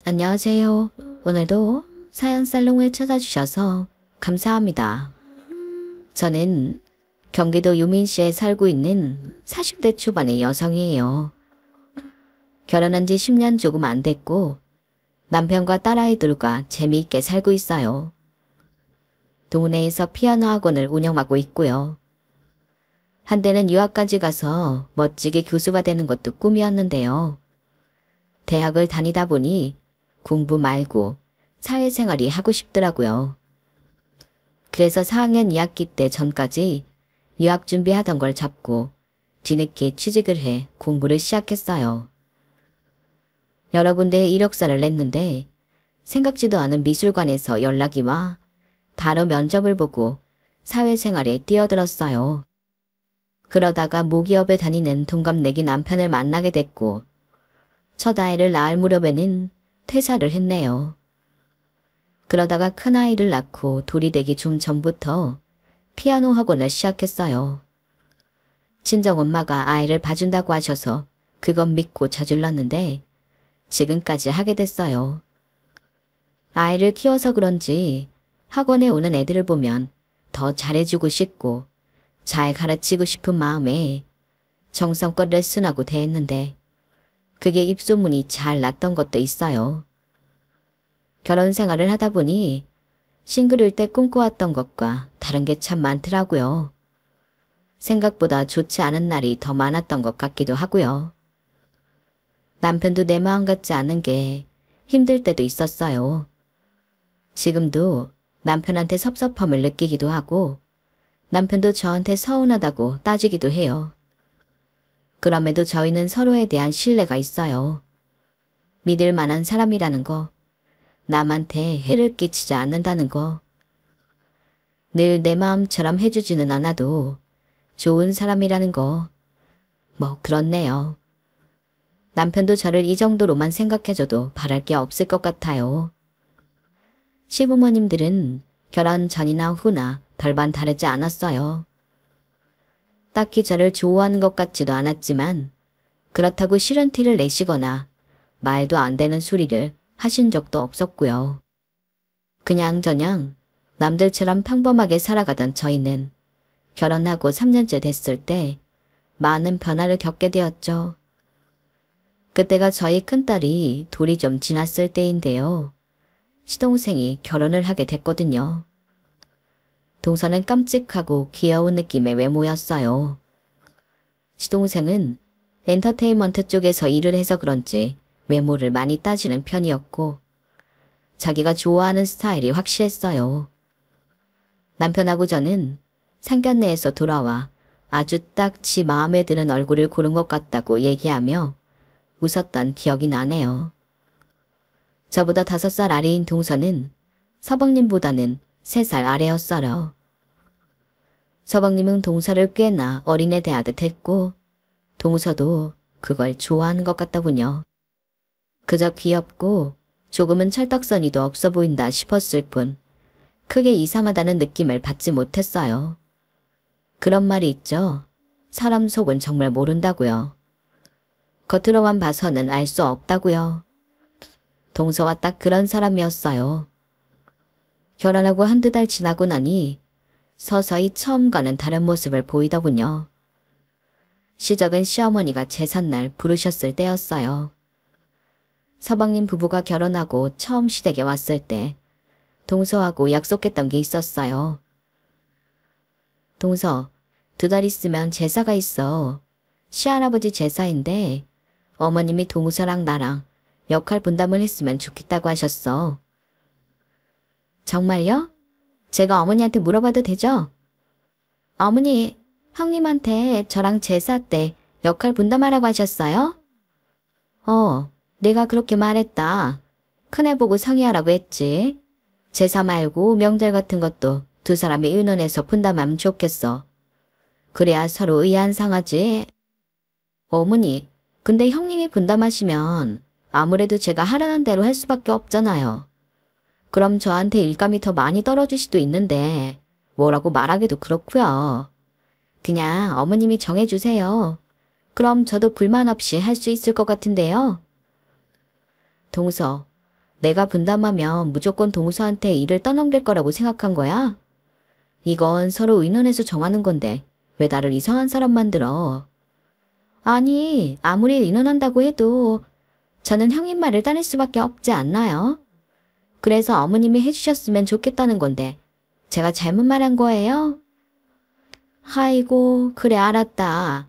안녕하세요. 오늘도 사연 살롱을 찾아주셔서 감사합니다. 저는 경기도 유민시에 살고 있는 40대 초반의 여성이에요. 결혼한 지 10년 조금 안 됐고 남편과 딸아이들과 재미있게 살고 있어요. 동네에서 피아노 학원을 운영하고 있고요. 한때는 유학까지 가서 멋지게 교수가 되는 것도 꿈이었는데요. 대학을 다니다 보니 공부 말고 사회생활이 하고 싶더라고요. 그래서 4학년 2학기 때 전까지 유학 준비하던 걸 잡고 뒤늦게 취직을 해 공부를 시작했어요. 여러 군데에 이력서를 냈는데 생각지도 않은 미술관에서 연락이 와 바로 면접을 보고 사회생활에 뛰어들었어요. 그러다가 모기업에 다니는 동갑내기 남편을 만나게 됐고 첫 아이를 낳을 무렵에는 퇴사를 했네요. 그러다가 큰아이를 낳고 돌이 되기 좀 전부터 피아노 학원을 시작했어요. 친정엄마가 아이를 봐준다고 하셔서 그건 믿고 저질렀는데 지금까지 하게 됐어요. 아이를 키워서 그런지 학원에 오는 애들을 보면 더 잘해주고 싶고 잘 가르치고 싶은 마음에 정성껏 레슨하고 대했는데 그게 입소문이 잘 났던 것도 있어요. 결혼 생활을 하다 보니 싱글일 때 꿈꿔왔던 것과 다른 게 참 많더라고요. 생각보다 좋지 않은 날이 더 많았던 것 같기도 하고요. 남편도 내 마음 같지 않은 게 힘들 때도 있었어요. 지금도 남편한테 섭섭함을 느끼기도 하고 남편도 저한테 서운하다고 따지기도 해요. 그럼에도 저희는 서로에 대한 신뢰가 있어요. 믿을 만한 사람이라는 거, 남한테 해를 끼치지 않는다는 거, 늘 내 마음처럼 해주지는 않아도 좋은 사람이라는 거, 뭐 그렇네요. 남편도 저를 이 정도로만 생각해줘도 바랄 게 없을 것 같아요. 시부모님들은 결혼 전이나 후나 별반 다르지 않았어요. 딱히 저를 좋아하는 것 같지도 않았지만 그렇다고 싫은 티를 내시거나 말도 안 되는 소리를 하신 적도 없었고요. 그냥저냥 남들처럼 평범하게 살아가던 저희는 결혼하고 3년째 됐을 때 많은 변화를 겪게 되었죠. 그때가 저희 큰딸이 돌이 좀 지났을 때인데요. 시동생이 결혼을 하게 됐거든요. 동서는 깜찍하고 귀여운 느낌의 외모였어요. 시동생은 엔터테인먼트 쪽에서 일을 해서 그런지 외모를 많이 따지는 편이었고 자기가 좋아하는 스타일이 확실했어요. 남편하고 저는 상견례에서 돌아와 아주 딱 지 마음에 드는 얼굴을 고른 것 같다고 얘기하며 웃었던 기억이 나네요. 저보다 5살 아래인 동서는 서방님보다는 3살 아래였어요. 서방님은 동서를 꽤나 어린애 대하듯 했고 동서도 그걸 좋아하는 것 같더군요. 그저 귀엽고 조금은 철딱서니도 없어 보인다 싶었을 뿐 크게 이상하다는 느낌을 받지 못했어요. 그런 말이 있죠. 사람 속은 정말 모른다고요. 겉으로만 봐서는 알 수 없다고요. 동서와 딱 그런 사람이었어요. 결혼하고 1~2달 지나고 나니 서서히 처음과는 다른 모습을 보이더군요. 시작은 시어머니가 제삿날 부르셨을 때였어요. 서방님 부부가 결혼하고 처음 시댁에 왔을 때 동서하고 약속했던 게 있었어요. 동서, 2달 있으면 제사가 있어. 시할아버지 제사인데 어머님이 동서랑 나랑 역할 분담을 했으면 좋겠다고 하셨어. 정말요? 제가 어머니한테 물어봐도 되죠? 어머니, 형님한테 저랑 제사 때 역할 분담하라고 하셨어요? 내가 그렇게 말했다. 큰애 보고 상의하라고 했지. 제사 말고 명절 같은 것도 2사람이 의논해서 분담하면 좋겠어. 그래야 서로 의안상하지. 어머니, 근데 형님이 분담하시면 아무래도 제가 하라는 대로 할 수밖에 없잖아요. 그럼 저한테 일감이 더 많이 떨어질 수도 있는데 뭐라고 말하기도 그렇고요. 그냥 어머님이 정해주세요. 그럼 저도 불만 없이 할 수 있을 것 같은데요. 동서, 내가 분담하면 무조건 동서한테 일을 떠넘길 거라고 생각한 거야? 이건 서로 의논해서 정하는 건데 왜 나를 이상한 사람 만들어? 아니, 아무리 의논한다고 해도 저는 형님 말을 따를 수밖에 없지 않나요? 그래서 어머님이 해주셨으면 좋겠다는 건데 제가 잘못 말한 거예요? 아이고, 그래 알았다.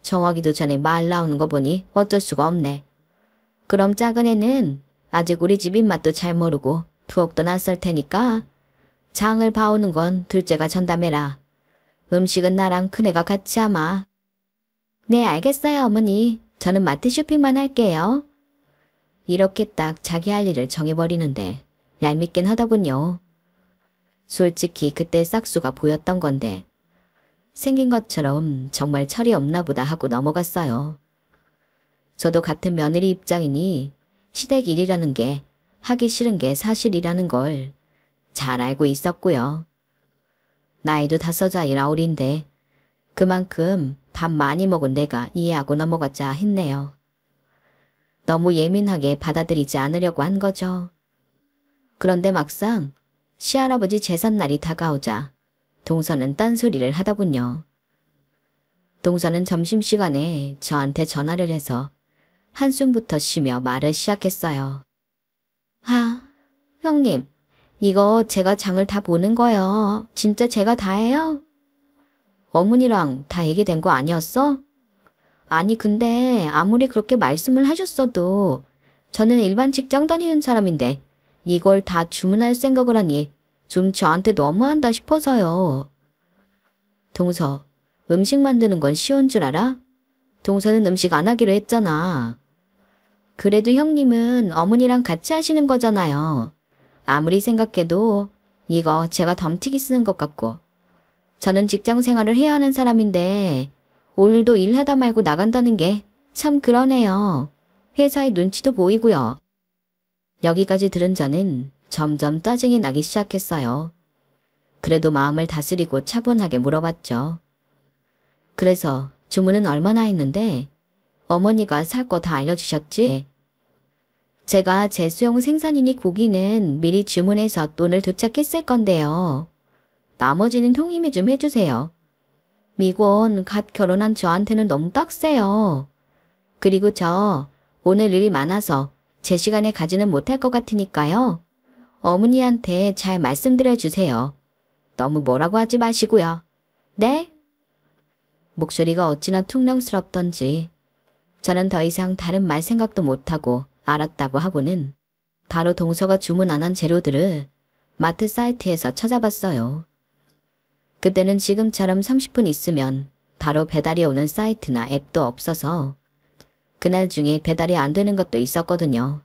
정하기도 전에 말 나오는 거 보니 어쩔 수가 없네. 그럼 작은 애는 아직 우리 집 입맛도 잘 모르고 부엌도 낯설 테니까 장을 봐오는 건 둘째가 전담해라. 음식은 나랑 큰애가 같이 하마. 네, 알겠어요, 어머니. 저는 마트 쇼핑만 할게요. 이렇게 딱 자기 할 일을 정해버리는데 얄밉긴 하더군요. 솔직히 그때 싹수가 보였던 건데 생긴 것처럼 정말 철이 없나 보다 하고 넘어갔어요. 저도 같은 며느리 입장이니 시댁 일이라는 게 하기 싫은 게 사실이라는 걸 잘 알고 있었고요. 나이도 5살 어린데 그만큼 밥 많이 먹은 내가 이해하고 넘어가자 했네요. 너무 예민하게 받아들이지 않으려고 한 거죠. 그런데 막상 시할아버지 제삿날이 다가오자 동서는 딴소리를 하더군요. 동서는 점심시간에 저한테 전화를 해서 한숨부터 쉬며 말을 시작했어요. 형님, 이거 제가 장을 다 보는 거요. 진짜 제가 다 해요? 어머니랑 다 얘기된 거 아니었어? 아니 근데 아무리 그렇게 말씀을 하셨어도 저는 일반 직장 다니는 사람인데 이걸 다 주문할 생각을 하니 좀 저한테 너무한다 싶어서요. 동서, 음식 만드는 건 쉬운 줄 알아? 동서는 음식 안 하기로 했잖아. 그래도 형님은 어머니랑 같이 하시는 거잖아요. 아무리 생각해도 이거 제가 덤튀기 쓰는 것 같고 저는 직장 생활을 해야 하는 사람인데 오늘도 일하다 말고 나간다는 게 참 그러네요. 회사의 눈치도 보이고요. 여기까지 들은 저는 점점 짜증이 나기 시작했어요. 그래도 마음을 다스리고 차분하게 물어봤죠. 그래서 주문은 얼마나 했는데 어머니가 살 거 다 알려주셨지? 제가 제수용 생산이니 고기는 미리 주문해서 오늘 도착했을 건데요. 나머지는 형님이 좀 해주세요. 미곤 갓 결혼한 저한테는 너무 빡세요. 그리고 저 오늘 일이 많아서 제 시간에 가지는 못할 것 같으니까요. 어머니한테 잘 말씀드려 주세요. 너무 뭐라고 하지 마시고요. 네? 목소리가 어찌나 퉁명스럽던지 저는 더 이상 다른 말 생각도 못하고 알았다고 하고는 바로 동서가 주문 안 한 재료들을 마트 사이트에서 찾아봤어요. 그때는 지금처럼 30분 있으면 바로 배달이 오는 사이트나 앱도 없어서 그날 중에 배달이 안 되는 것도 있었거든요.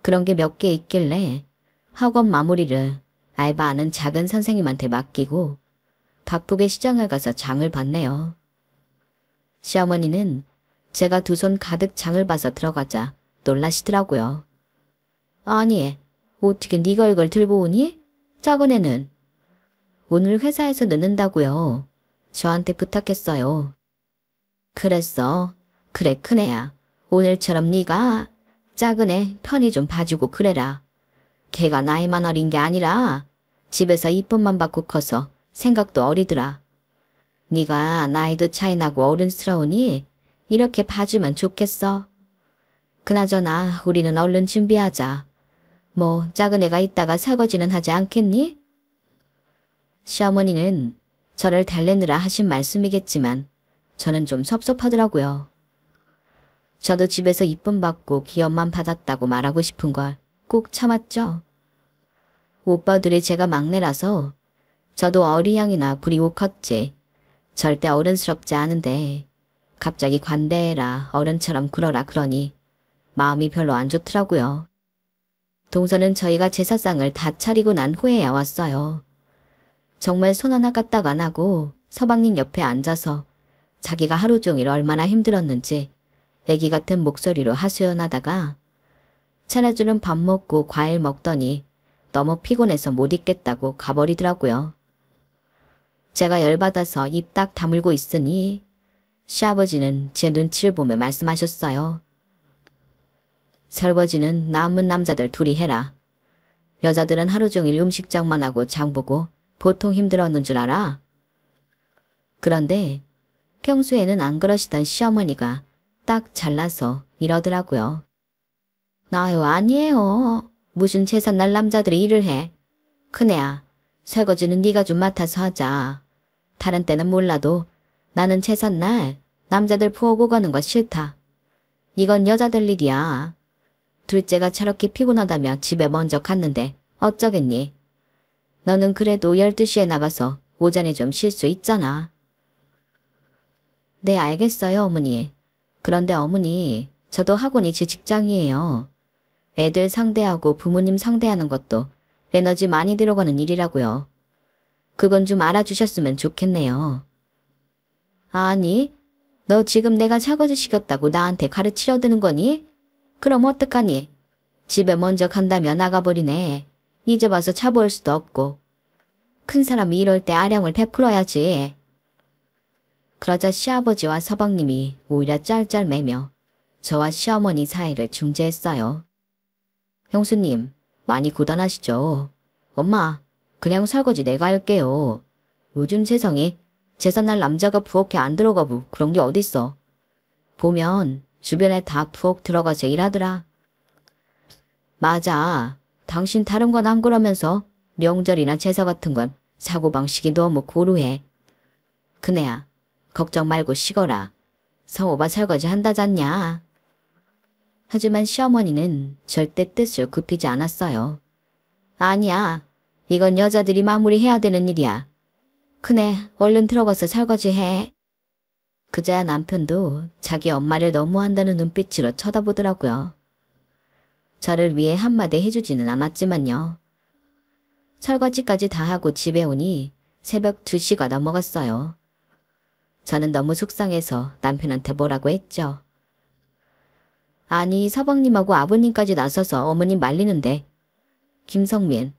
그런 게 몇 개 있길래 학원 마무리를 알바하는 작은 선생님한테 맡기고 바쁘게 시장을 가서 장을 봤네요. 시어머니는 제가 두 손 가득 장을 봐서 들어가자 놀라시더라고요. 아니, 어떻게 네가 이걸 들고 오니? 작은 애는? 오늘 회사에서 늦는다고요. 저한테 부탁했어요. 그랬어. 그래 큰애야. 오늘처럼 네가 작은 애 편히 좀 봐주고 그래라. 걔가 나이만 어린 게 아니라 집에서 이쁨만 받고 커서 생각도 어리더라. 네가 나이도 차이 나고 어른스러우니 이렇게 봐주면 좋겠어. 그나저나 우리는 얼른 준비하자. 뭐 작은 애가 있다가 설거지는 하지 않겠니? 시어머니는 저를 달래느라 하신 말씀이겠지만 저는 좀 섭섭하더라고요. 저도 집에서 이쁨 받고 기업만 받았다고 말하고 싶은 걸 꼭 참았죠. 오빠들이 제가 막내라서 저도 어리양이나 부리고 컸지. 절대 어른스럽지 않은데 갑자기 관대해라 어른처럼 굴어라 그러니 마음이 별로 안 좋더라고요. 동서는 저희가 제사상을 다 차리고 난 후에야 왔어요. 정말 손 하나 까딱 안 하고 서방님 옆에 앉아서 자기가 하루 종일 얼마나 힘들었는지 애기 같은 목소리로 하소연하다가 차려주는 밥 먹고 과일 먹더니 너무 피곤해서 못 있겠다고 가버리더라고요. 제가 열받아서 입 딱 다물고 있으니 시아버지는 제 눈치를 보며 말씀하셨어요. 설거지는 남은 남자들 둘이 해라. 여자들은 하루 종일 음식장만 하고 장 보고 보통 힘들었는 줄 알아? 그런데 평소에는 안 그러시던 시어머니가 딱 잘라서 이러더라고요. 나요, 아니에요. 무슨 제삿날 남자들이 일을 해. 큰애야, 설거지는 네가 좀 맡아서 하자. 다른 때는 몰라도 나는 제삿날 남자들 부엌 가는 거 싫다. 이건 여자들 일이야. 둘째가 저렇게 피곤하다며 집에 먼저 갔는데 어쩌겠니? 너는 그래도 12시에 나가서 오전에 좀 쉴 수 있잖아. 네, 알겠어요, 어머니. 그런데 어머니, 저도 학원이 제 직장이에요. 애들 상대하고 부모님 상대하는 것도 에너지 많이 들어가는 일이라고요. 그건 좀 알아주셨으면 좋겠네요. 아니, 너 지금 내가 설거지 시켰다고 나한테 가르치려 드는 거니? 그럼 어떡하니? 집에 먼저 간다며 나가버리네. 이제 와서 차볼 수도 없고. 큰 사람이 이럴 때 아량을 베풀어야지. 그러자 시아버지와 서방님이 오히려 짤짤매며 저와 시어머니 사이를 중재했어요. 형수님, 많이 고단하시죠? 엄마, 그냥 설거지 내가 할게요. 요즘 세상에 제삿날 남자가 부엌에 안 들어가고 그런 게 어딨어. 보면 주변에 다 부엌 들어가서 일하더라. 맞아. 당신 다른 건 안 그러면서 명절이나 제사 같은 건 사고방식이 너무 고루해. 큰애야, 걱정 말고 쉬거라. 성오빠 설거지 한다잖냐. 하지만 시어머니는 절대 뜻을 굽히지 않았어요. 아니야. 이건 여자들이 마무리해야 되는 일이야. 큰애, 얼른 들어가서 설거지해. 그제야 남편도 자기 엄마를 너무한다는 눈빛으로 쳐다보더라고요. 저를 위해 한마디 해주지는 않았지만요. 설거지까지 다 하고 집에 오니 새벽 2시가 넘어갔어요. 저는 너무 속상해서 남편한테 뭐라고 했죠. 아니, 서방님하고 아버님까지 나서서 어머님 말리는데. 김성민,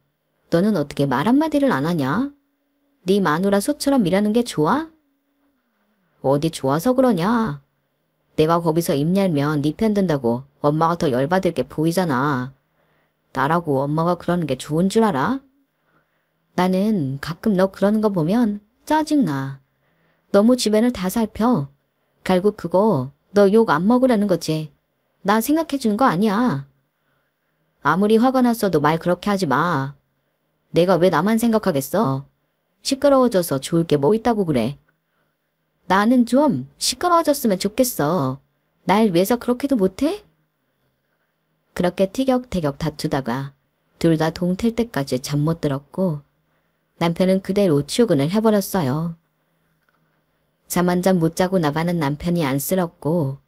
너는 어떻게 말 한마디를 안 하냐? 네 마누라 소처럼 일하는 게 좋아? 어디 좋아서 그러냐? 내가 거기서 입 열면 네 편 든다고 엄마가 더 열받을 게 보이잖아. 나라고 엄마가 그러는 게 좋은 줄 알아? 나는 가끔 너 그러는 거 보면 짜증나. 너무 주변을 다 살펴. 결국 그거 너 욕 안 먹으라는 거지. 나 생각해 주는 거 아니야. 아무리 화가 났어도 말 그렇게 하지 마. 내가 왜 나만 생각하겠어? 시끄러워져서 좋을 게 뭐 있다고 그래. 나는 좀 시끄러워졌으면 좋겠어. 날 위해서 그렇게도 못해? 그렇게 티격태격 다투다가 둘 다 동틀 때까지 잠 못 들었고 남편은 그대로 출근을 해버렸어요. 잠 한 잠 못 자고 나가는 남편이 안쓰럽고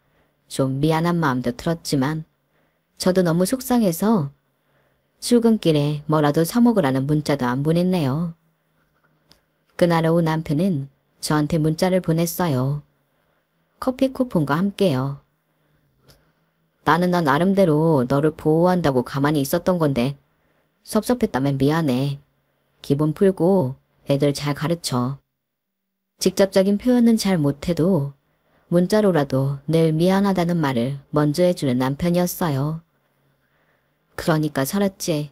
좀 미안한 마음도 들었지만 저도 너무 속상해서 출근길에 뭐라도 사 먹으라는 문자도 안 보냈네요. 그날 오후 남편은 저한테 문자를 보냈어요. 커피 쿠폰과 함께요. 나는 나 나름대로 너를 보호한다고 가만히 있었던 건데 섭섭했다면 미안해. 기분 풀고 애들 잘 가르쳐. 직접적인 표현은 잘 못해도 문자로라도 늘 미안하다는 말을 먼저 해주는 남편이었어요. 그러니까 살았지.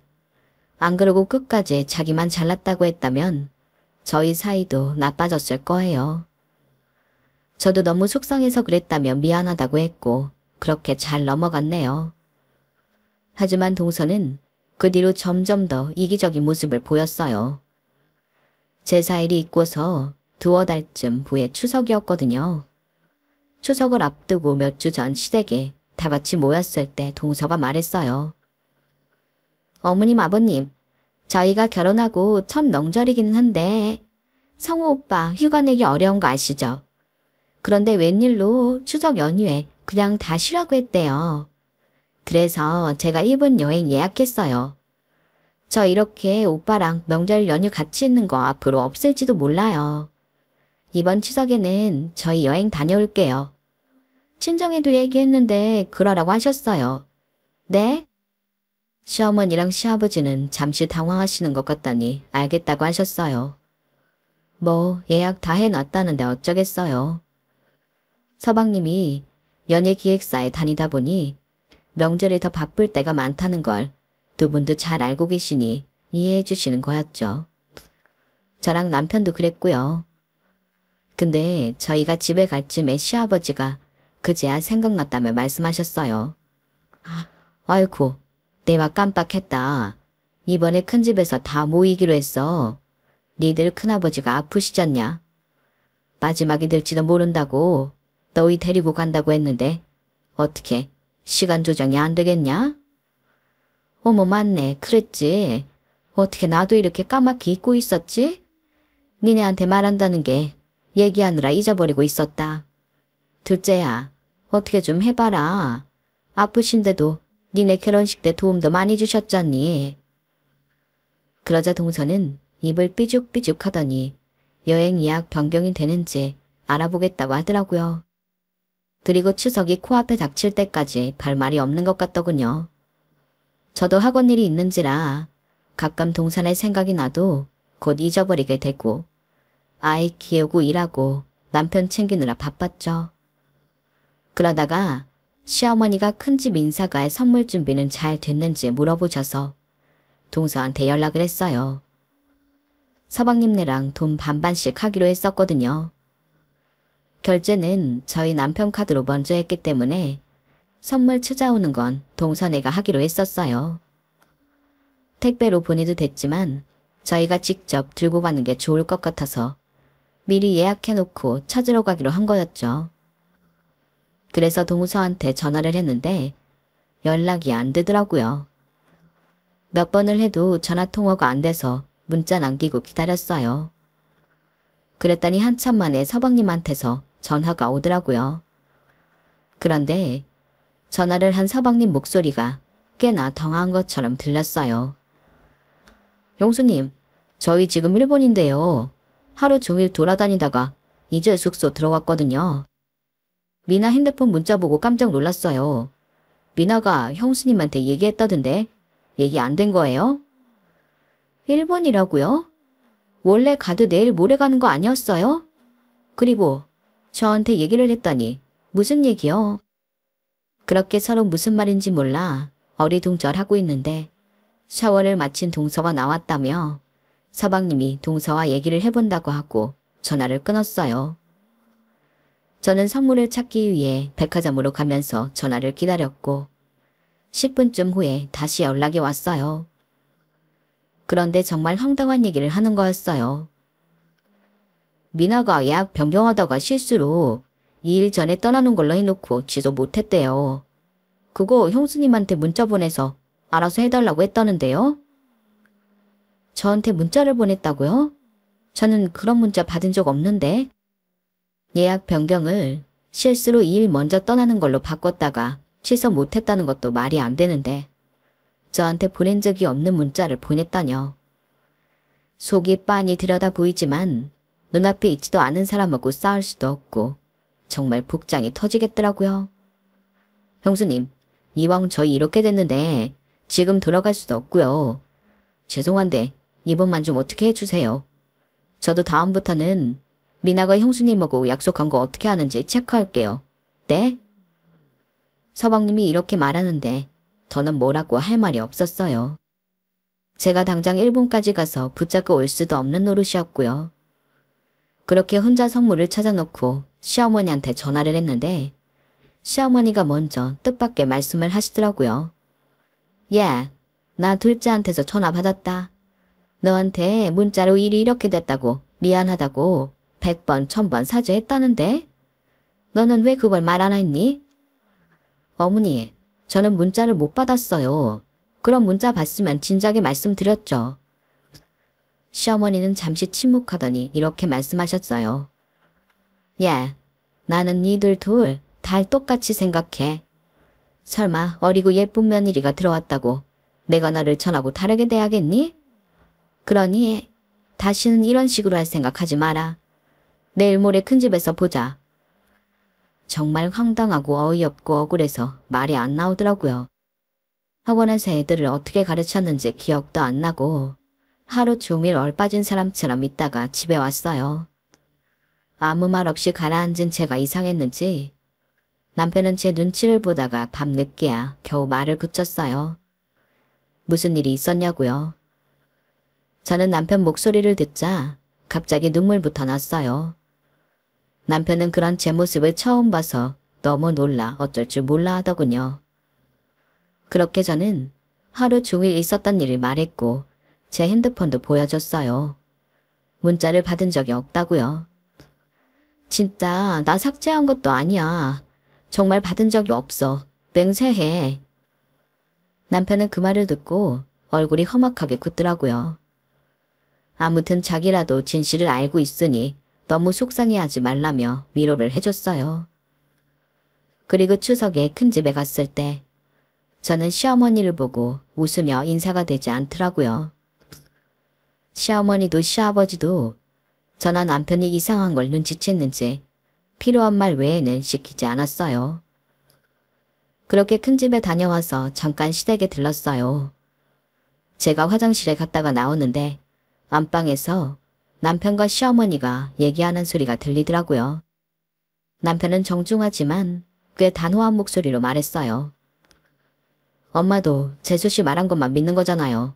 안 그러고 끝까지 자기만 잘났다고 했다면 저희 사이도 나빠졌을 거예요. 저도 너무 속상해서 그랬다며 미안하다고 했고 그렇게 잘 넘어갔네요. 하지만 동서는 그 뒤로 점점 더 이기적인 모습을 보였어요. 제사일이 있고서 두어 달쯤 후에 추석이었거든요. 추석을 앞두고 몇 주 전 시댁에 다 같이 모였을 때 동서가 말했어요. 어머님, 아버님, 저희가 결혼하고 첫 명절이기는 한데 성우 오빠 휴가 내기 어려운 거 아시죠? 그런데 웬일로 추석 연휴에 그냥 다 쉬라고 했대요. 그래서 제가 일본 여행 예약했어요. 저 이렇게 오빠랑 명절 연휴 같이 있는 거 앞으로 없을지도 몰라요. 이번 추석에는 저희 여행 다녀올게요. 친정에도 얘기했는데 그러라고 하셨어요. 네? 시어머니랑 시아버지는 잠시 당황하시는 것 같다니 알겠다고 하셨어요. 뭐 예약 다 해놨다는데 어쩌겠어요. 서방님이 연예기획사에 다니다 보니 명절에 더 바쁠 때가 많다는 걸 두 분도 잘 알고 계시니 이해해 주시는 거였죠. 저랑 남편도 그랬고요. 근데 저희가 집에 갈 쯤에 시아버지가 그제야 생각났다며 말씀하셨어요. 아이고, 내가 깜빡했다. 이번에 큰 집에서 다 모이기로 했어. 니들 큰아버지가 아프시잖냐? 마지막이 될지도 모른다고 너희 데리고 간다고 했는데 어떻게 시간 조정이 안 되겠냐? 어머 맞네. 그랬지. 어떻게 나도 이렇게 까맣게 잊고 있었지? 니네한테 말한다는 게 얘기하느라 잊어버리고 있었다. 둘째야, 어떻게 좀 해봐라. 아프신데도 니네 결혼식 때 도움도 많이 주셨잖니. 그러자 동서는 입을 삐죽삐죽 하더니 여행 예약 변경이 되는지 알아보겠다고 하더라고요. 그리고 추석이 코앞에 닥칠 때까지 별말이 없는 것 같더군요. 저도 학원 일이 있는지라 가끔 동산의 생각이 나도 곧 잊어버리게 되고 아이 키우고 일하고 남편 챙기느라 바빴죠. 그러다가 시어머니가 큰집 인사가에 선물 준비는 잘 됐는지 물어보셔서 동서한테 연락을 했어요. 서방님네랑 돈 반반씩 하기로 했었거든요. 결제는 저희 남편 카드로 먼저 했기 때문에 선물 찾아오는 건 동서네가 하기로 했었어요. 택배로 보내도 됐지만 저희가 직접 들고 가는 게 좋을 것 같아서 미리 예약해놓고 찾으러 가기로 한 거였죠. 그래서 동서한테 전화를 했는데 연락이 안 되더라고요. 몇 번을 해도 전화통화가 안 돼서 문자 남기고 기다렸어요. 그랬더니 한참 만에 서방님한테서 전화가 오더라고요. 그런데 전화를 한 서방님 목소리가 꽤나 당황한 것처럼 들렸어요. 형수님, 저희 지금 일본인데요. 하루 종일 돌아다니다가 이제 숙소 들어갔거든요. 미나 핸드폰 문자 보고 깜짝 놀랐어요. 미나가 형수님한테 얘기했다던데 얘기 안 된 거예요? 일본이라고요? 원래 가도 내일 모레 가는 거 아니었어요? 그리고 저한테 얘기를 했다니 무슨 얘기요? 그렇게 서로 무슨 말인지 몰라 어리둥절하고 있는데 샤워를 마친 동서가 나왔다며 서방님이 동서와 얘기를 해본다고 하고 전화를 끊었어요. 저는 선물을 찾기 위해 백화점으로 가면서 전화를 기다렸고 10분쯤 후에 다시 연락이 왔어요. 그런데 정말 황당한 얘기를 하는 거였어요. 미나가 예약 변경하다가 실수로 2일 전에 떠나는 걸로 해놓고 취소 못했대요. 그거 형수님한테 문자 보내서 알아서 해달라고 했다는데요. 저한테 문자를 보냈다고요? 저는 그런 문자 받은 적 없는데. 예약 변경을 실수로 2일 먼저 떠나는 걸로 바꿨다가 취소 못했다는 것도 말이 안 되는데 저한테 보낸 적이 없는 문자를 보냈다뇨. 속이 빤히 들여다 보이지만 눈앞에 있지도 않은 사람하고 싸울 수도 없고 정말 복장이 터지겠더라고요. 형수님, 이왕 저희 이렇게 됐는데 지금 돌아갈 수도 없고요. 죄송한데 이번만 좀 어떻게 해주세요. 저도 다음부터는 미나가 형수님하고 약속한 거 어떻게 하는지 체크할게요. 네? 서방님이 이렇게 말하는데 저는 뭐라고 할 말이 없었어요. 제가 당장 일본까지 가서 붙잡고 올 수도 없는 노릇이었고요. 그렇게 혼자 선물을 찾아놓고 시어머니한테 전화를 했는데 시어머니가 먼저 뜻밖의 말씀을 하시더라고요. 야, 나 둘째한테서 전화 받았다. 너한테 문자로 일이 이렇게 됐다고 미안하다고 100번 1000번 사죄했다는데 너는 왜 그걸 말 안 했니? 어머니, 저는 문자를 못 받았어요. 그럼 문자 받으면 진작에 말씀드렸죠. 시어머니는 잠시 침묵하더니 이렇게 말씀하셨어요. 야, 나는 니들 둘 다 똑같이 생각해. 설마 어리고 예쁜 며느리가 들어왔다고 내가 너를 전하고 다르게 대하겠니? 그러니 다시는 이런 식으로 할 생각하지 마라. 내일 모레 큰 집에서 보자. 정말 황당하고 어이없고 억울해서 말이 안 나오더라고요. 학원에서 애들을 어떻게 가르쳤는지 기억도 안 나고 하루 종일 얼빠진 사람처럼 있다가 집에 왔어요. 아무 말 없이 가라앉은 제가 이상했는지 남편은 제 눈치를 보다가 밤늦게야 겨우 말을 그쳤어요. 무슨 일이 있었냐고요. 저는 남편 목소리를 듣자 갑자기 눈물부터 났어요. 남편은 그런 제 모습을 처음 봐서 너무 놀라 어쩔 줄 몰라 하더군요. 그렇게 저는 하루 종일 있었던 일을 말했고 제 핸드폰도 보여줬어요. 문자를 받은 적이 없다고요. 진짜 나 삭제한 것도 아니야. 정말 받은 적이 없어. 맹세해. 남편은 그 말을 듣고 얼굴이 험악하게 굳더라고요. 아무튼 자기라도 진실을 알고 있으니 너무 속상해하지 말라며 위로를 해줬어요. 그리고 추석에 큰 집에 갔을 때 저는 시어머니를 보고 웃으며 인사가 되지 않더라고요. 시어머니도 시아버지도 저나 남편이 이상한 걸 눈치챘는지 필요한 말 외에는 시키지 않았어요. 그렇게 큰 집에 다녀와서 잠깐 시댁에 들렀어요. 제가 화장실에 갔다가 나오는데 안방에서 남편과 시어머니가 얘기하는 소리가 들리더라고요. 남편은 정중하지만 꽤 단호한 목소리로 말했어요. 엄마도 재수 씨 말한 것만 믿는 거잖아요.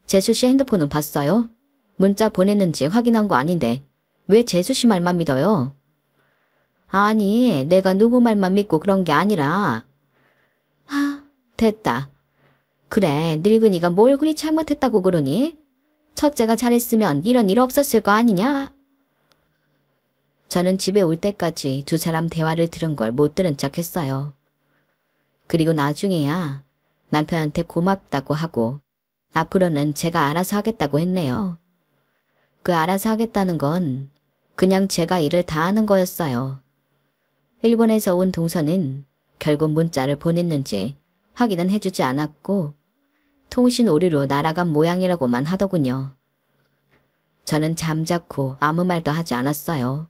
재수 씨 핸드폰은 봤어요? 문자 보냈는지 확인한 거 아닌데 왜 재수 씨 말만 믿어요? 아니, 내가 누구 말만 믿고 그런 게 아니라. 됐다. 그래, 늙은이가 뭘 그리 잘못했다고 그러니? 첫째가 잘했으면 이런 일 없었을 거 아니냐? 저는 집에 올 때까지 두 사람 대화를 들은 걸 못 들은 척 했어요. 그리고 나중에야 남편한테 고맙다고 하고 앞으로는 제가 알아서 하겠다고 했네요. 그 알아서 하겠다는 건 그냥 제가 일을 다 하는 거였어요. 일본에서 온 동서는 결국 문자를 보냈는지 확인은 해주지 않았고 통신 오류로 날아간 모양이라고만 하더군요. 저는 잠자코 아무 말도 하지 않았어요.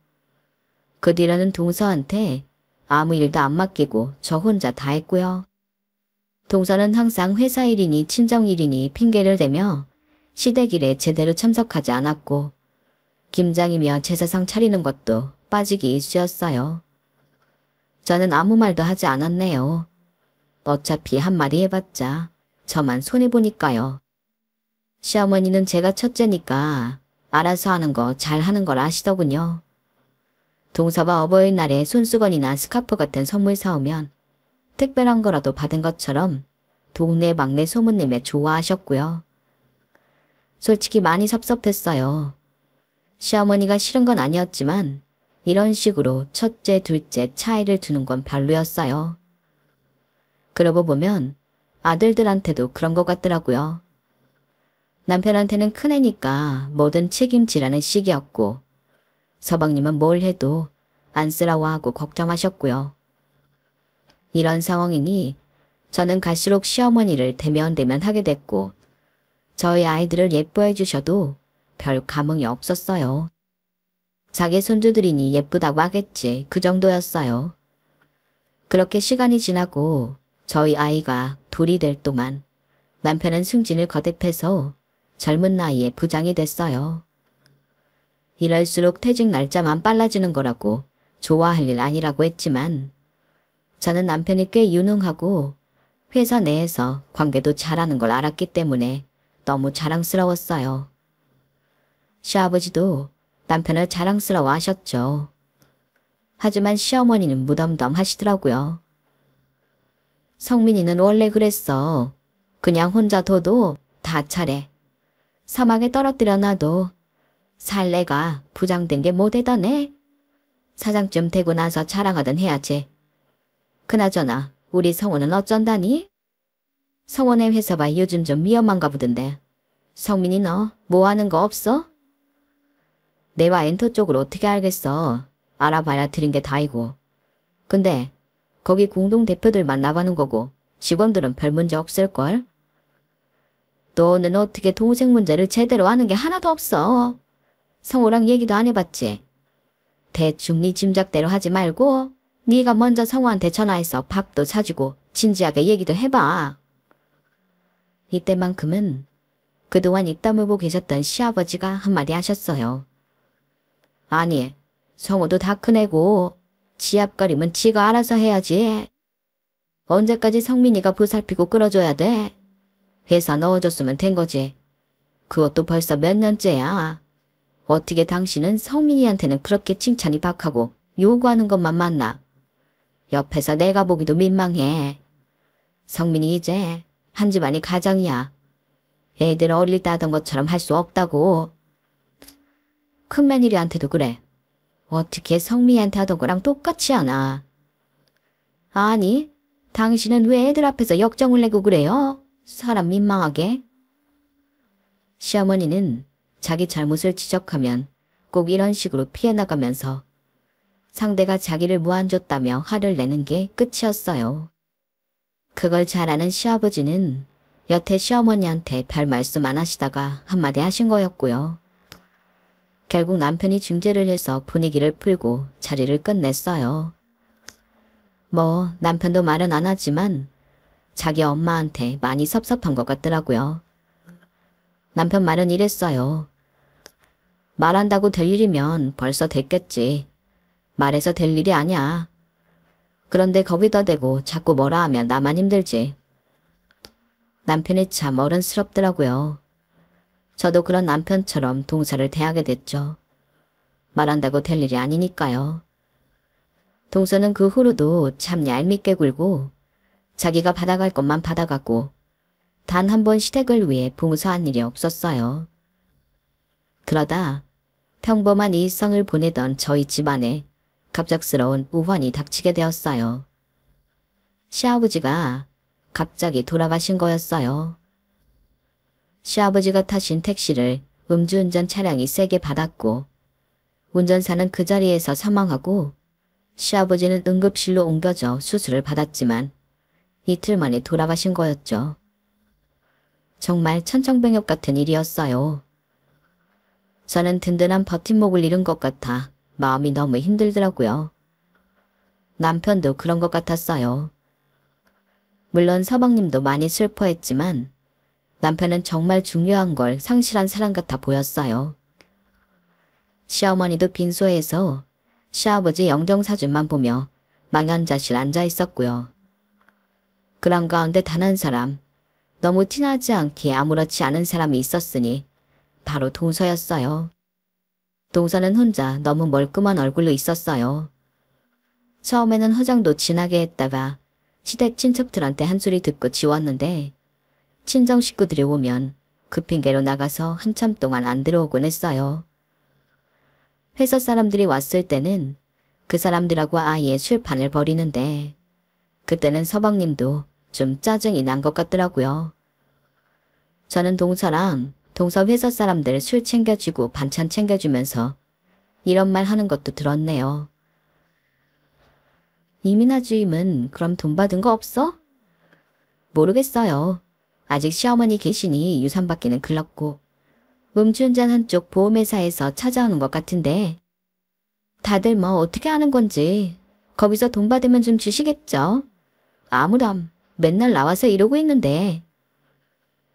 그 뒤로는 동서한테 아무 일도 안 맡기고 저 혼자 다 했고요. 동서는 항상 회사 일이니 친정 일이니 핑계를 대며 시댁일에 제대로 참석하지 않았고 김장이며 제사상 차리는 것도 빠지기 일쑤였어요. 저는 아무 말도 하지 않았네요. 어차피 한마디 해봤자 저만 손해보니까요. 시어머니는 제가 첫째니까 알아서 하는 거 잘하는 걸 아시더군요. 동서가 어버이날에 손수건이나 스카프 같은 선물 사오면 특별한 거라도 받은 것처럼 동네 막내 소문내며 좋아하셨고요. 솔직히 많이 섭섭했어요. 시어머니가 싫은 건 아니었지만 이런 식으로 첫째, 둘째 차이를 두는 건 별로였어요. 그러고 보면 아들들한테도 그런 것 같더라고요. 남편한테는 큰애니까 뭐든 책임지라는 식이었고 서방님은 뭘 해도 안쓰러워하고 걱정하셨고요. 이런 상황이니 저는 갈수록 시어머니를 대면대면 하게 됐고 저희 아이들을 예뻐해 주셔도 별 감흥이 없었어요. 자기 손주들이니 예쁘다고 하겠지 그 정도였어요. 그렇게 시간이 지나고 저희 아이가 둘이 될 동안 남편은 승진을 거듭해서 젊은 나이에 부장이 됐어요. 이럴수록 퇴직 날짜만 빨라지는 거라고 좋아할 일 아니라고 했지만 저는 남편이 꽤 유능하고 회사 내에서 관계도 잘하는 걸 알았기 때문에 너무 자랑스러웠어요. 시아버지도 남편을 자랑스러워 하셨죠. 하지만 시어머니는 무덤덤 하시더라고요. 성민이는 원래 그랬어. 그냥 혼자 둬도 다 차례. 사막에 떨어뜨려 놔도 살래가 부장된 게 뭐 대단해? 사장쯤 되고 나서 자랑하든 해야지. 그나저나 우리 성호는 어쩐다니? 성호네 회사 봐 요즘 좀 위험한가 보던데. 성민이 너 뭐 하는 거 없어? 내와 엔터 쪽을 어떻게 알겠어. 알아봐야 들은 게 다이고. 근데 거기 공동대표들만 나가는 거고 직원들은 별 문제 없을걸? 너는 어떻게 동생 문제를 제대로 아는 게 하나도 없어. 성호랑 얘기도 안 해봤지? 대충 네 짐작대로 하지 말고 네가 먼저 성호한테 전화해서 밥도 사주고 진지하게 얘기도 해봐. 이때만큼은 그동안 입 다물고 계셨던 시아버지가 한마디 하셨어요. 아니, 성호도 다 큰애고 지 앞가림은 지가 알아서 해야지. 언제까지 성민이가 보살피고 끌어줘야 돼? 회사 넣어줬으면 된 거지. 그것도 벌써 몇 년째야. 어떻게 당신은 성민이한테는 그렇게 칭찬이 박하고 요구하는 것만 맞나? 옆에서 내가 보기도 민망해. 성민이 이제 한 집안이 가장이야. 애들 어릴 때 하던 것처럼 할 수 없다고. 큰 며느리한테도 그래. 어떻게 성민이한테 하던 거랑 똑같이 하나? 아니, 당신은 왜 애들 앞에서 역정을 내고 그래요? 사람 민망하게. 시어머니는 자기 잘못을 지적하면 꼭 이런 식으로 피해 나가면서 상대가 자기를 무안줬다며 화를 내는 게 끝이었어요. 그걸 잘 아는 시아버지는 여태 시어머니한테 별 말씀 안 하시다가 한마디 하신 거였고요. 결국 남편이 중재를 해서 분위기를 풀고 자리를 끝냈어요. 뭐 남편도 말은 안 하지만 자기 엄마한테 많이 섭섭한 것 같더라고요. 남편 말은 이랬어요. 말한다고 될 일이면 벌써 됐겠지. 말해서 될 일이 아니야. 그런데 거기다 대고 자꾸 뭐라 하면 나만 힘들지. 남편이 참 어른스럽더라고요. 저도 그런 남편처럼 동서를 대하게 됐죠. 말한다고 될 일이 아니니까요. 동서는 그 후로도 참 얄밉게 굴고 자기가 받아갈 것만 받아가고 단 한 번 시댁을 위해 봉사한 일이 없었어요. 그러다 평범한 일상을 보내던 저희 집안에 갑작스러운 우환이 닥치게 되었어요. 시아버지가 갑자기 돌아가신 거였어요. 시아버지가 타신 택시를 음주운전 차량이 세게 받았고 운전사는 그 자리에서 사망하고 시아버지는 응급실로 옮겨져 수술을 받았지만 이틀 만에 돌아가신 거였죠. 정말 천청병역 같은 일이었어요. 저는 든든한 버팀목을 잃은 것 같아 마음이 너무 힘들더라고요. 남편도 그런 것 같았어요. 물론 서방님도 많이 슬퍼했지만 남편은 정말 중요한 걸 상실한 사람 같아 보였어요. 시어머니도 빈소에서 시아버지 영정사진만 보며 망연자실 앉아 있었고요. 그런 가운데 단 한 사람, 너무 티나지 않게 아무렇지 않은 사람이 있었으니 바로 동서였어요. 동서는 혼자 너무 멀끔한 얼굴로 있었어요. 처음에는 화장도 진하게 했다가 시댁 친척들한테 한 소리 듣고 지웠는데 친정 식구들이 오면 그 핑계로 나가서 한참 동안 안 들어오곤 했어요. 회사 사람들이 왔을 때는 그 사람들하고 아예 술판을 벌이는데 그때는 서방님도 좀 짜증이 난 것 같더라고요. 저는 동서랑 동서 회사 사람들 술 챙겨주고 반찬 챙겨주면서 이런 말 하는 것도 들었네요. 이민아 주임은 그럼 돈 받은 거 없어? 모르겠어요. 아직 시어머니 계시니 유산 받기는 글렀고 음주운전 한쪽 보험회사에서 찾아오는 것 같은데 다들 뭐 어떻게 하는 건지 거기서 돈 받으면 좀 주시겠죠? 아무렴 맨날 나와서 이러고 있는데.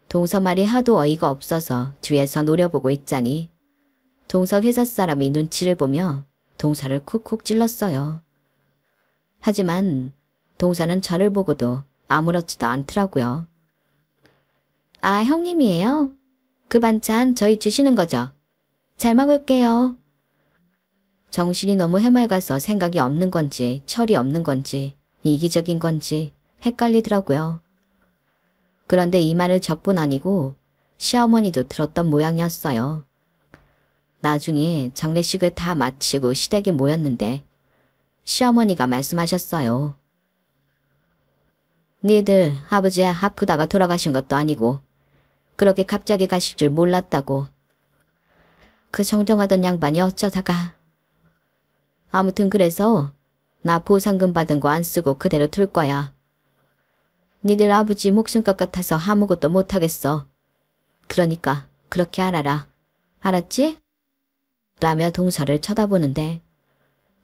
동서 말이 하도 어이가 없어서 뒤에서 노려보고 있자니 동서 회사 사람이 눈치를 보며 동서를 쿡쿡 찔렀어요. 하지만 동서는 저를 보고도 아무렇지도 않더라고요. 아, 형님이에요? 그 반찬 저희 주시는 거죠? 잘 먹을게요. 정신이 너무 해맑아서 생각이 없는 건지 철이 없는 건지 이기적인 건지 헷갈리더라고요. 그런데 이 말을 저뿐 아니고 시어머니도 들었던 모양이었어요. 나중에 장례식을 다 마치고 시댁에 모였는데 시어머니가 말씀하셨어요. 니들 아버지 아프다가 돌아가신 것도 아니고 그렇게 갑자기 가실 줄 몰랐다고. 그 정정하던 양반이 어쩌다가. 아무튼 그래서 나 보상금 받은 거 안 쓰고 그대로 둘 거야. 니들 아버지 목숨값 같아서 아무것도 못하겠어. 그러니까 그렇게 알아라. 알았지? 라며 동서를 쳐다보는데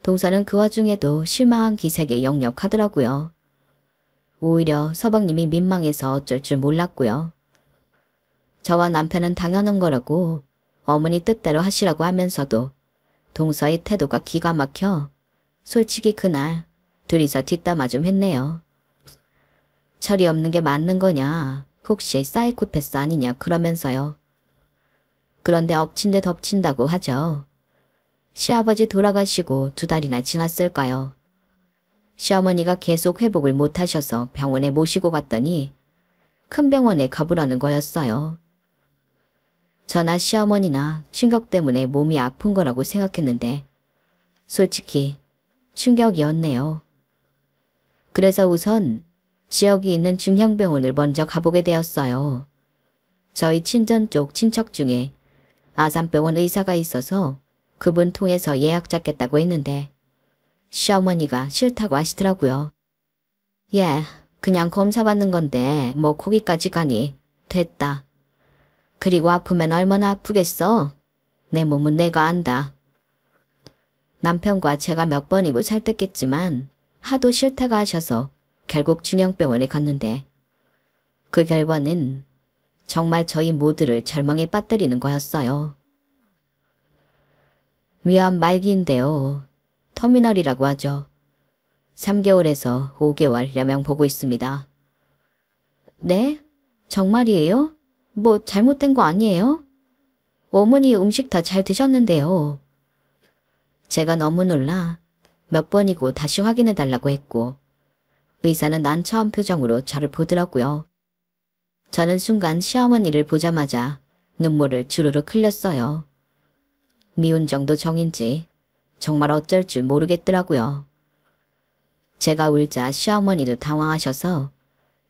동서는 그 와중에도 실망한 기색에 역력하더라고요. 오히려 서방님이 민망해서 어쩔 줄 몰랐고요. 저와 남편은 당연한 거라고 어머니 뜻대로 하시라고 하면서도 동서의 태도가 기가 막혀 솔직히 그날 둘이서 뒷담화 좀 했네요. 철이 없는 게 맞는 거냐, 혹시 사이코패스 아니냐 그러면서요. 그런데 엎친 데 덮친다고 하죠. 시아버지 돌아가시고 2달이나 지났을까요? 시어머니가 계속 회복을 못하셔서 병원에 모시고 갔더니 큰 병원에 가보라는 거였어요. 저나 시어머니나 충격 때문에 몸이 아픈 거라고 생각했는데 솔직히 충격이었네요. 그래서 우선 지역이 있는 중형병원을 먼저 가보게 되었어요. 저희 친전 쪽 친척 중에 아산병원 의사가 있어서 그분 통해서 예약 잡겠다고 했는데 시어머니가 싫다고 하시더라고요. 예, 그냥 검사 받는 건데 뭐 거기까지 가니. 됐다. 그리고 아프면 얼마나 아프겠어? 내 몸은 내가 안다. 남편과 제가 몇 번이고 설득했지만 하도 싫다고 하셔서 결국 중형병원에 갔는데 그 결과는 정말 저희 모두를 절망에 빠뜨리는 거였어요. 위암 말기인데요. 터미널이라고 하죠. 3개월에서 5개월 여명 보고 있습니다. 네? 정말이에요? 뭐 잘못된 거 아니에요? 어머니 음식 다 잘 드셨는데요. 제가 너무 놀라 몇 번이고 다시 확인해 달라고 했고 의사는 난처한 표정으로 저를 보더라고요. 저는 순간 시어머니를 보자마자 눈물을 주르륵 흘렸어요. 미운 정도 정인지 정말 어쩔 줄 모르겠더라고요. 제가 울자 시어머니도 당황하셔서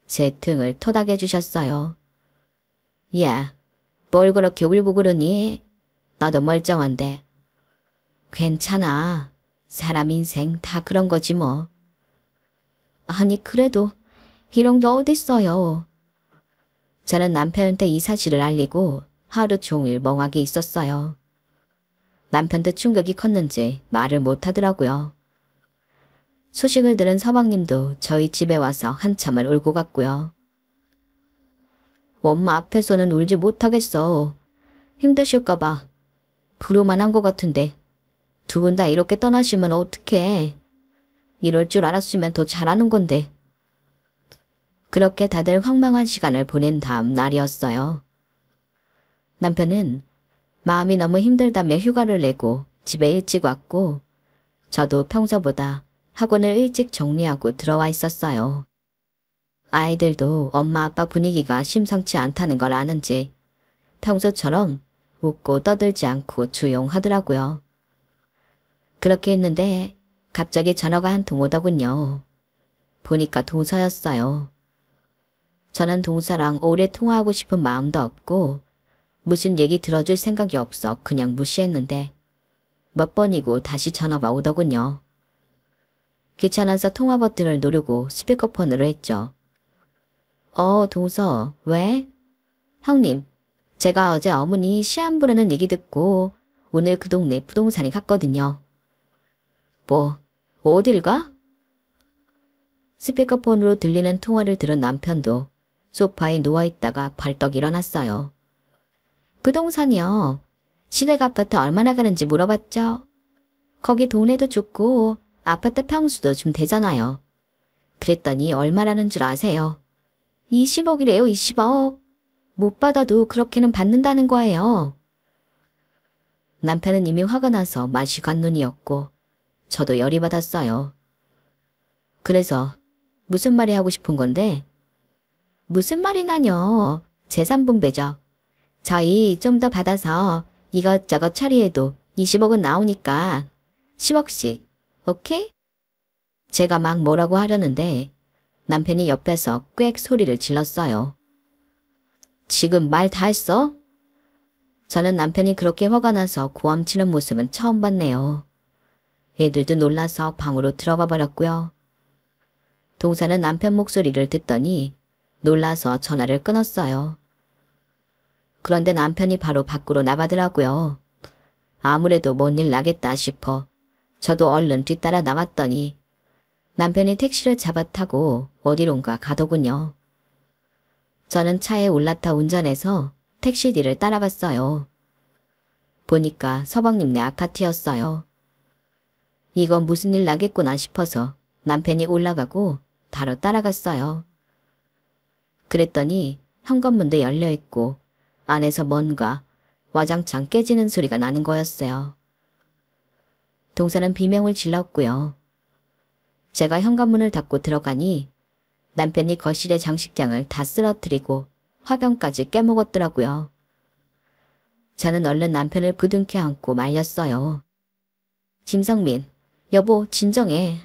제 등을 토닥여 주셨어요. 야, 뭘 그렇게 울고 그러니? 나도 멀쩡한데. 괜찮아. 사람 인생 다 그런 거지 뭐. 아니 그래도 이런 게 어딨어요. 저는 남편한테 이 사실을 알리고 하루 종일 멍하게 있었어요. 남편도 충격이 컸는지 말을 못하더라고요. 소식을 들은 서방님도 저희 집에 와서 한참을 울고 갔고요. 엄마 앞에서는 울지 못하겠어. 힘드실까봐. 부르만 한 것 같은데 2분 다 이렇게 떠나시면 어떡해. 이럴 줄 알았으면 더 잘하는 건데. 그렇게 다들 황망한 시간을 보낸 다음 날이었어요. 남편은 마음이 너무 힘들다며 휴가를 내고 집에 일찍 왔고 저도 평소보다 학원을 일찍 정리하고 들어와 있었어요. 아이들도 엄마 아빠 분위기가 심상치 않다는 걸 아는지 평소처럼 웃고 떠들지 않고 조용하더라고요. 그렇게 했는데 갑자기 전화가 한 통 오더군요. 보니까 동서였어요. 저는 동서랑 오래 통화하고 싶은 마음도 없고 무슨 얘기 들어줄 생각이 없어 그냥 무시했는데 몇 번이고 다시 전화가 오더군요. 귀찮아서 통화 버튼을 누르고 스피커폰으로 했죠. 동서, 왜? 형님, 제가 어제 어머니 시험 부르는 얘기 듣고 오늘 그 동네 부동산에 갔거든요. 뭐, 어딜 가? 스피커폰으로 들리는 통화를 들은 남편도 소파에 누워있다가 벌떡 일어났어요. 부동산이요. 시댁 아파트 얼마나 가는지 물어봤죠. 거기 동네도 좋고 아파트 평수도 좀 되잖아요. 그랬더니 얼마라는 줄 아세요? 20억이래요, 20억. 못 받아도 그렇게는 받는다는 거예요. 남편은 이미 화가 나서 맛이 간 눈이었고 저도 열이 받았어요. 그래서 무슨 말이 하고 싶은 건데? 무슨 말이나뇨. 재산분배죠. 저희 좀 더 받아서 이것저것 처리해도 20억은 나오니까 10억씩. 오케이? 제가 막 뭐라고 하려는데 남편이 옆에서 꽥 소리를 질렀어요. 지금 말 다 했어? 저는 남편이 그렇게 화가 나서 고함치는 모습은 처음 봤네요. 애들도 놀라서 방으로 들어가 버렸고요. 동사는 남편 목소리를 듣더니 놀라서 전화를 끊었어요. 그런데 남편이 바로 밖으로 나가더라고요. 아무래도 뭔 일 나겠다 싶어 저도 얼른 뒤따라 나왔더니 남편이 택시를 잡아 타고 어디론가 가더군요. 저는 차에 올라타 운전해서 택시 뒤를 따라갔어요. 보니까 서방님네 아파트였어요. 이건 무슨 일 나겠구나 싶어서 남편이 올라가고 바로 따라갔어요. 그랬더니 현관문도 열려있고 안에서 뭔가 와장창 깨지는 소리가 나는 거였어요. 동서는 비명을 질렀고요. 제가 현관문을 닫고 들어가니 남편이 거실의 장식장을 다 쓰러뜨리고 화병까지 깨먹었더라고요. 저는 얼른 남편을 부둥켜 안고 말렸어요. 김성민, 여보 진정해.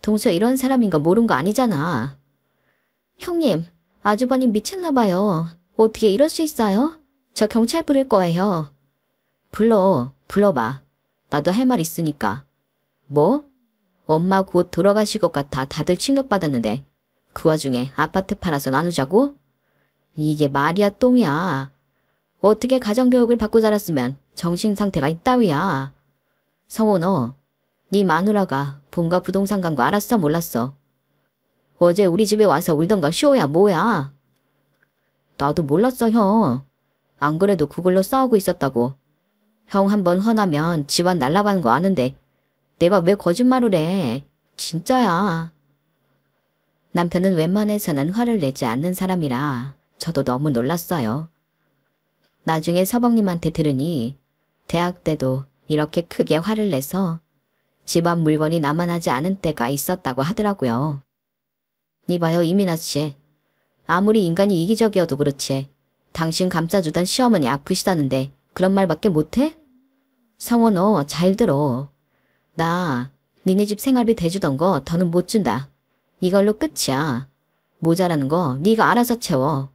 동서 이런 사람인 거 모른 거 아니잖아. 형님, 아주버님 미쳤나 봐요. 어떻게 이럴 수 있어요? 저 경찰 부를 거예요. 불러봐. 나도 할 말 있으니까. 뭐? 엄마 곧 돌아가실 것 같아 다들 충격받았는데 그 와중에 아파트 팔아서 나누자고? 이게 말이야 똥이야. 어떻게 가정교육을 받고 자랐으면 정신상태가 있다위야. 성호 너, 네 마누라가 본가 부동산 간 거 알았어 몰랐어? 어제 우리 집에 와서 울던 거 쇼야 뭐야? 나도 몰랐어 형. 안 그래도 그걸로 싸우고 있었다고. 형 한번 화나면 집안 날라가는 거 아는데 내가 왜 거짓말을 해. 진짜야. 남편은 웬만해서는 화를 내지 않는 사람이라 저도 너무 놀랐어요. 나중에 서방님한테 들으니 대학 때도 이렇게 크게 화를 내서 집안 물건이 남아나지 않은 때가 있었다고 하더라고요. 이봐요 이민아 씨. 아무리 인간이 이기적이어도 그렇지. 당신 감싸주던 시어머니 아프시다는데 그런 말밖에 못해? 성호 너 잘 들어. 나 니네 집 생활비 대주던 거 더는 못 준다. 이걸로 끝이야. 모자라는 거 네가 알아서 채워.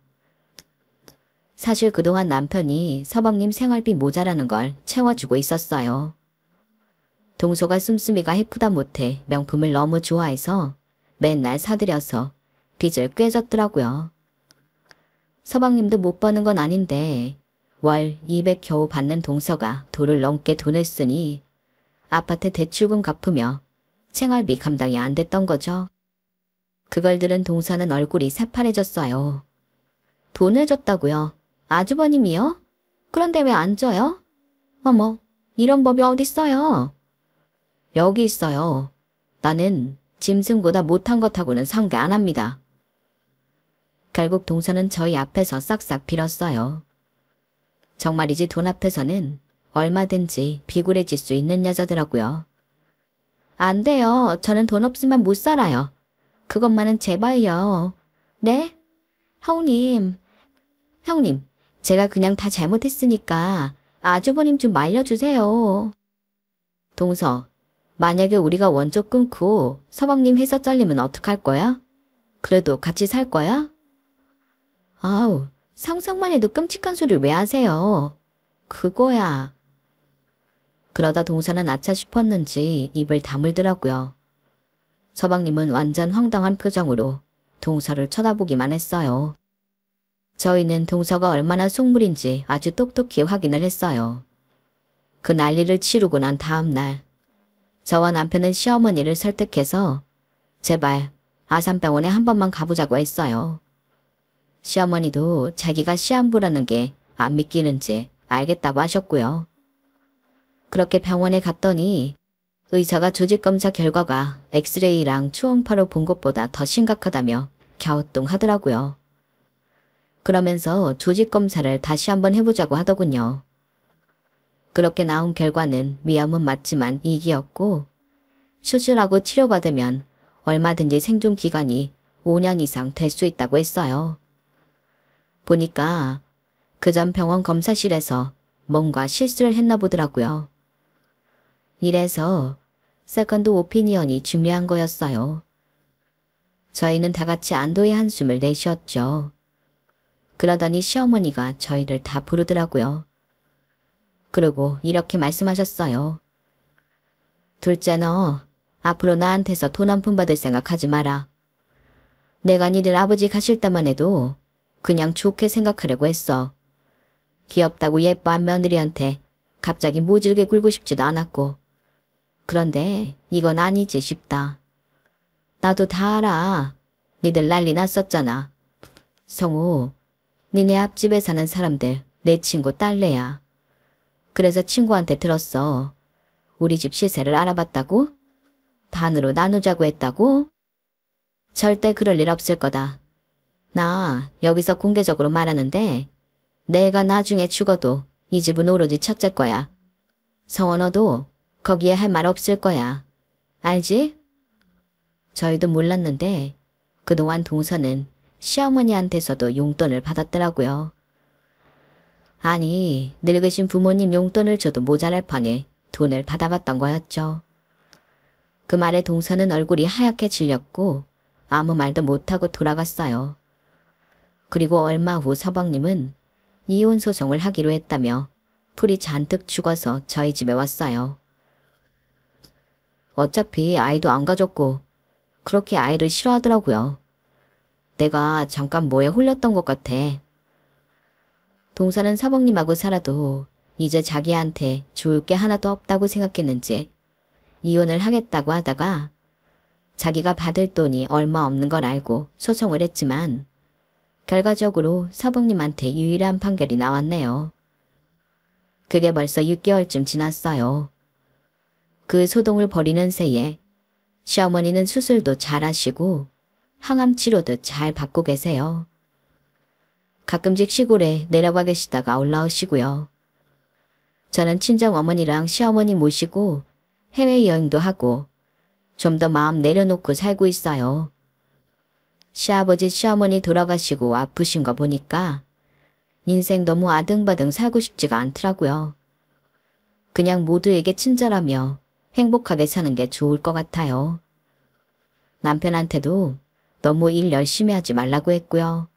사실 그동안 남편이 서방님 생활비 모자라는 걸 채워주고 있었어요. 동서가 씀씀이가 해프다 못해 명품을 너무 좋아해서 맨날 사들여서 빚을 꿰졌더라고요. 서방님도 못 버는 건 아닌데 월 200 겨우 받는 동서가 돌을 넘게 돈을 쓰니 아파트 대출금 갚으며 생활비 감당이 안 됐던 거죠. 그걸 들은 동서는 얼굴이 새파래졌어요. 돈을 줬다고요? 아주버님이요? 그런데 왜 안 줘요? 어머, 이런 법이 어딨어요? 여기 있어요. 나는 짐승보다 못한 것하고는 상대 안 합니다. 결국 동서는 저희 앞에서 싹싹 빌었어요. 정말이지 돈 앞에서는 얼마든지 비굴해질 수 있는 여자더라고요. 안 돼요. 저는 돈 없으면 못 살아요. 그것만은 제발요. 네? 형님, 제가 그냥 다 잘못했으니까 아주버님 좀 말려주세요. 동서, 만약에 우리가 원조 끊고 서방님 회사 잘리면 어떡할 거야? 그래도 같이 살 거야? 아우, 상상만 해도 끔찍한 소리를 왜 하세요? 그거야. 그러다 동서는 아차 싶었는지 입을 다물더라고요. 서방님은 완전 황당한 표정으로 동서를 쳐다보기만 했어요. 저희는 동서가 얼마나 속물인지 아주 똑똑히 확인을 했어요. 그 난리를 치르고 난 다음 날 저와 남편은 시어머니를 설득해서 제발 아산병원에 한 번만 가보자고 했어요. 시어머니도 자기가 시한부라는 게 안 믿기는지 알겠다고 하셨고요. 그렇게 병원에 갔더니 의사가 조직검사 결과가 엑스레이랑 초음파로 본 것보다 더 심각하다며 갸우뚱하더라고요. 그러면서 조직검사를 다시 한번 해보자고 하더군요. 그렇게 나온 결과는 위암은 맞지만 이기였고 수술하고 치료받으면 얼마든지 생존 기간이 5년 이상 될 수 있다고 했어요. 보니까 그 전 병원 검사실에서 뭔가 실수를 했나 보더라고요. 이래서 세컨드 오피니언이 중요한 거였어요. 저희는 다 같이 안도의 한숨을 내쉬었죠. 그러더니 시어머니가 저희를 다 부르더라고요. 그리고 이렇게 말씀하셨어요. 둘째 너 앞으로 나한테서 돈 한 푼 받을 생각하지 마라. 내가 니들 아버지 가실 때만 해도 그냥 좋게 생각하려고 했어. 귀엽다고 예뻐한 며느리한테 갑자기 모질게 굴고 싶지도 않았고. 그런데 이건 아니지 싶다. 나도 다 알아. 니들 난리 났었잖아. 성우, 니네 앞집에 사는 사람들 내 친구 딸내야. 그래서 친구한테 들었어. 우리 집 시세를 알아봤다고? 반으로 나누자고 했다고? 절대 그럴 일 없을 거다. 나 여기서 공개적으로 말하는데 내가 나중에 죽어도 이 집은 오로지 첫째 거야. 서원어도 거기에 할 말 없을 거야. 알지? 저희도 몰랐는데 그동안 동서는 시어머니한테서도 용돈을 받았더라고요. 아니, 늙으신 부모님 용돈을 줘도 모자랄 판에 돈을 받아봤던 거였죠. 그 말에 동서는 얼굴이 하얗게 질렸고 아무 말도 못하고 돌아갔어요. 그리고 얼마 후 서방님은 이혼 소송을 하기로 했다며 풀이 잔뜩 죽어서 저희 집에 왔어요. 어차피 아이도 안 가졌고 그렇게 아이를 싫어하더라고요. 내가 잠깐 뭐에 홀렸던 것 같아. 동서는 서방님하고 살아도 이제 자기한테 좋을 게 하나도 없다고 생각했는지 이혼을 하겠다고 하다가 자기가 받을 돈이 얼마 없는 걸 알고 소송을 했지만 결과적으로 서방님한테 유일한 판결이 나왔네요. 그게 벌써 6개월쯤 지났어요. 그 소동을 벌이는 새에 시어머니는 수술도 잘 하시고 항암 치료도 잘 받고 계세요. 가끔씩 시골에 내려가 계시다가 올라오시고요. 저는 친정어머니랑 시어머니 모시고 해외여행도 하고 좀 더 마음 내려놓고 살고 있어요. 시아버지 시어머니 돌아가시고 아프신 거 보니까 인생 너무 아등바등 살고 싶지가 않더라고요. 그냥 모두에게 친절하며 행복하게 사는 게 좋을 것 같아요. 남편한테도 너무 일 열심히 하지 말라고 했고요.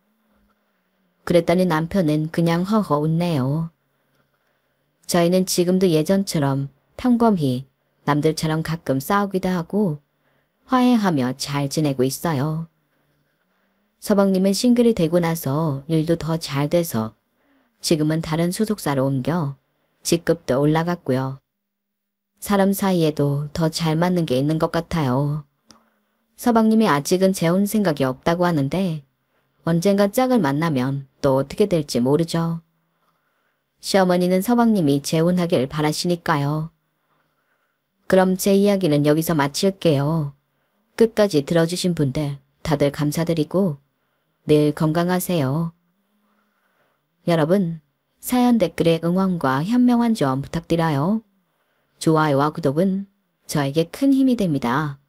그랬더니 남편은 그냥 허허 웃네요. 저희는 지금도 예전처럼 평범히 남들처럼 가끔 싸우기도 하고 화해하며 잘 지내고 있어요. 서방님은 싱글이 되고 나서 일도 더 잘 돼서 지금은 다른 소속사로 옮겨 직급도 올라갔고요. 사람 사이에도 더 잘 맞는 게 있는 것 같아요. 서방님이 아직은 재혼 생각이 없다고 하는데 언젠가 짝을 만나면 또 어떻게 될지 모르죠. 시어머니는 서방님이 재혼하길 바라시니까요. 그럼 제 이야기는 여기서 마칠게요. 끝까지 들어주신 분들 다들 감사드리고 늘 건강하세요. 여러분, 사연 댓글에 응원과 현명한 조언 부탁드려요. 좋아요와 구독은 저에게 큰 힘이 됩니다.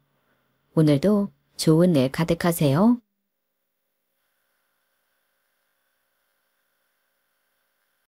오늘도 좋은 일 가득하세요.